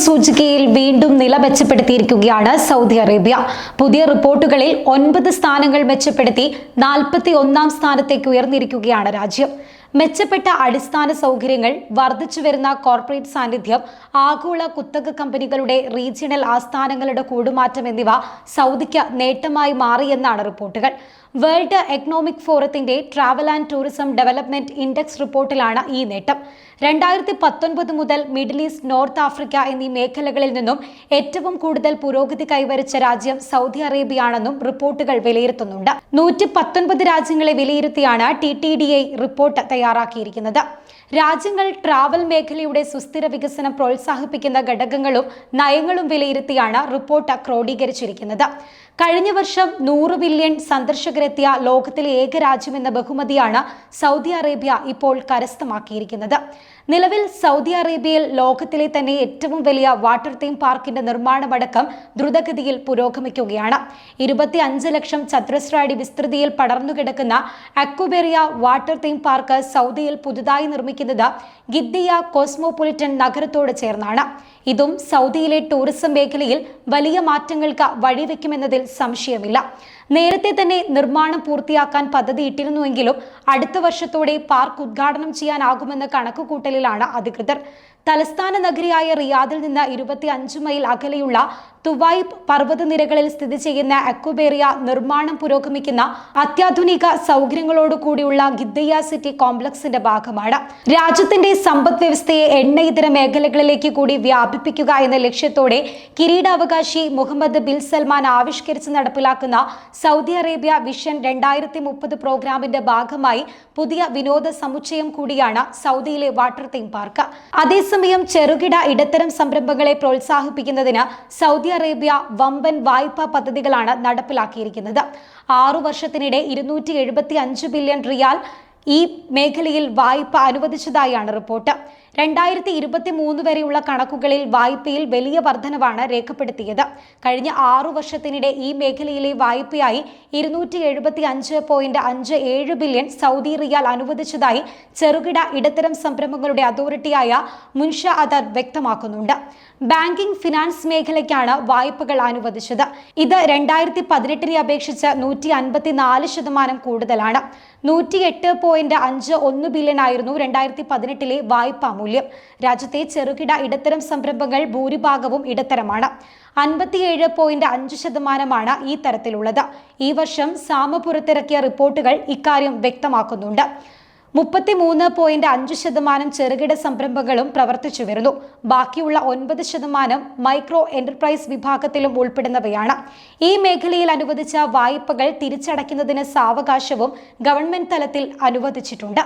സൂചികയിൽ വീണ്ടും നില മെച്ചപ്പെടുത്തിയിരിക്കുകയാണ് Saudi Arabia. പുതിയ റിപ്പോർട്ടുകളിൽ 9 സ്ഥാനങ്ങൾ മെച്ചപ്പെടുത്തി 41-ാം സ്ഥാനത്തേക്ക് ഉയർന്നിരിക്കുകയാണ് രാജ്യം. മെച്ചപ്പെട്ട അടിസ്ഥാന സൗകര്യങ്ങൾ, വർദ്ധിച്ചുവരുന്ന കോർപ്പറേറ്റ് സാന്നിധ്യം, ആഗോള കുത്തക കമ്പനികളുടെ റീജിയണൽ ആസ്ഥാനങ്ങളുടെ കൂടുമാറ്റം എന്നിവ സൗദിക്ക് നേട്ടമായി മാറിയെന്നാണ് റിപ്പോർട്ടുകൾ. വേൾഡ് എക്കണോമിക് ഫോറത്തിന്റെ travel and tourism development index റിപ്പോർട്ടിലാണ് ഈ നേട്ടം. 2019 മുതൽ മിഡിൽ ഈസ്റ്റ്, നോർത്ത് ആഫ്രിക്ക എന്നീ മേഖലകളിൽ നിന്നും ഏറ്റവും കൂടുതൽ പുരോഗതി കൈവരിച്ച രാജ്യം സൗദി അറേബ്യയാണെന്നും റിപ്പോർട്ടുകൾ വിലയിരുത്തുന്നുണ്ട്. 119 രാജ്യങ്ങളെ വിലയിരുത്തിയാണ് TTDI റിപ്പോർട്ട് തയ്യാറാക്കിയിരിക്കുന്നത്. രാജ്യങ്ങൾ ട്രാവൽ മേഖലയുടെ സുസ്ഥിര വികസനം പ്രോത്സാഹിപ്പിക്കുന്ന ഘടകങ്ങളും നയങ്ങളും വിലയിരുത്തിയാണ് റിപ്പോർട്ട് ക്രോഡീകരിച്ചിരിക്കുന്നത്. കഴിഞ്ഞ വർഷം 100 ബില്യൺ സന്ദർശകരെത്തിയ ലോകത്തിലെ ഏക രാജ്യമെന്ന ബഹുമതിയാണ് സൗദി അറേബ്യ ഇപ്പോൾ കരസ്ഥമാക്കിയിരിക്കുന്നത്. നിലവിൽ സൗദി അറേബ്യയിൽ ലോകത്തിലെ തന്നെ ഏറ്റവും വലിയ വാട്ടർ തീം പാർക്കിന്റെ നിർമ്മാണമടക്കം ദ്രുതഗതിയിൽ പുരോഗമിക്കുകയാണ്. 25 ലക്ഷം ചതുരശ്ര അടി വിസ്തൃതിയിൽ പടർന്നുകിടക്കുന്ന അക്വബേറിയ വാട്ടർ തീം പാർക്ക് സൗദിയിൽ പുതുതായി നിർമ്മിക്കുന്നത് ഗിദ്ദിയ കോസ്മോപൊളിറ്റൻ നഗരത്തോട് ചേർന്നാണ്. ഇതും സൗദിയിലെ ടൂറിസം മേഖലയിൽ വലിയ മാറ്റങ്ങൾക്ക് വഴിവെക്കുമെന്നതിൽ സംശയമില്ല. നേരത്തെ തന്നെ നിർമ്മാണം പൂർത്തിയാക്കാൻ പദ്ധതിയിട്ടിരുന്നുവെങ്കിലും അടുത്ത വർഷത്തോടെ പാർക്ക് ഉദ്ഘാടനം ചെയ്യാനാകുമെന്ന കണക്കുകൂട്ടലിലാണ് അധികൃതർ. തലസ്ഥാന നഗരിയായ റിയാദിൽ നിന്ന് 25 മൈൽ അകലെയുള്ള തുവൈബ് പർവ്വതനിരകളിൽ സ്ഥിതി ചെയ്യുന്ന അക്വബേറിയ നിർമ്മാണം പുരോഗമിക്കുന്ന അത്യാധുനിക സൗകര്യങ്ങളോടുകൂടിയുള്ള ഗിദ്ദിയ സിറ്റി കോംപ്ലക്സിന്റെ ഭാഗമാണ്. രാജ്യത്തിന്റെ സമ്പദ് വ്യവസ്ഥയെ എണ്ണയിതര മേഖലകളിലേക്ക് കൂടി വ്യാപിപ്പിക്കുക എന്ന ലക്ഷ്യത്തോടെ കിരീടാവകാശി മുഹമ്മദ് ബിൻ സൽമാൻ ആവിഷ്കരിച്ച് നടപ്പിലാക്കുന്ന സൗദി അറേബ്യ വിഷൻ 2030 പ്രോഗ്രാമിന്റെ ഭാഗമായി പുതിയ വിനോദ സമുച്ചയം കൂടിയാണ് സൗദിയിലെ വാട്ടർ തീം പാർക്ക്. അതേസമയം ചെറുകിട ഇടത്തരം സംരംഭങ്ങളെ പ്രോത്സാഹിപ്പിക്കുന്നതിന് സൗദി അറേബ്യ വമ്പൻ വായ്പാ പദ്ധതികളാണ് നടപ്പിലാക്കിയിരിക്കുന്നത്. 6 വർഷത്തിനിടെ 275 ബില്യൺ റിയാൽ ഈ മേഖലയിൽ വായ്പ അനുവദിച്ചതായാണ് റിപ്പോർട്ട്. 2023 വരെയുള്ള കണക്കുകളിൽ വായ്പയിൽ വലിയ വർധനവാണ് രേഖപ്പെടുത്തിയത്. കഴിഞ്ഞ 6 വർഷത്തിനിടെ ഈ മേഖലയിലെ വായ്പയായി 275.57 ബില്യൺ സൗദി റിയാൽ അനുവദിച്ചതായി ചെറുകിട ഇടത്തരം സംരംഭങ്ങളുടെ അതോറിറ്റിയായ മുൻഷഅദർ വ്യക്തമാക്കുന്നുണ്ട്. ബാങ്കിംഗ്, ഫിനാൻസ് മേഖലയ്ക്കാണ് വായ്പകൾ അനുവദിച്ചത്. ഇത് 2018 അപേക്ഷിച്ച് 154% കൂടുതലാണ്. 108.51 ബില്യൺ ആയിരുന്നു 2018 വായ്പാ മൂല്യം. രാജ്യത്തെ ചെറുകിട ഇടത്തരം സംരംഭങ്ങൾ ഭൂരിഭാഗവും ഇടത്തരമാണ്. 57.5% ഈ തരത്തിലുള്ളത്. ഈ വർഷം സാമ പുറത്തിറക്കിയ റിപ്പോർട്ടുകൾ ഇക്കാര്യം വ്യക്തമാക്കുന്നുണ്ട്. 33.5% ചെറുകിട സംരംഭങ്ങളും പ്രവർത്തിച്ചു വരുന്നു. ബാക്കിയുള്ള 9% മൈക്രോ എന്റർപ്രൈസ് വിഭാഗത്തിലും ഉൾപ്പെടുന്നവയാണ്. ഈ മേഖലയിൽ അനുവദിച്ച വായ്പകൾ തിരിച്ചടയ്ക്കുന്നതിന് സാവകാശവും ഗവൺമെന്റ് തലത്തിൽ അനുവദിച്ചിട്ടുണ്ട്.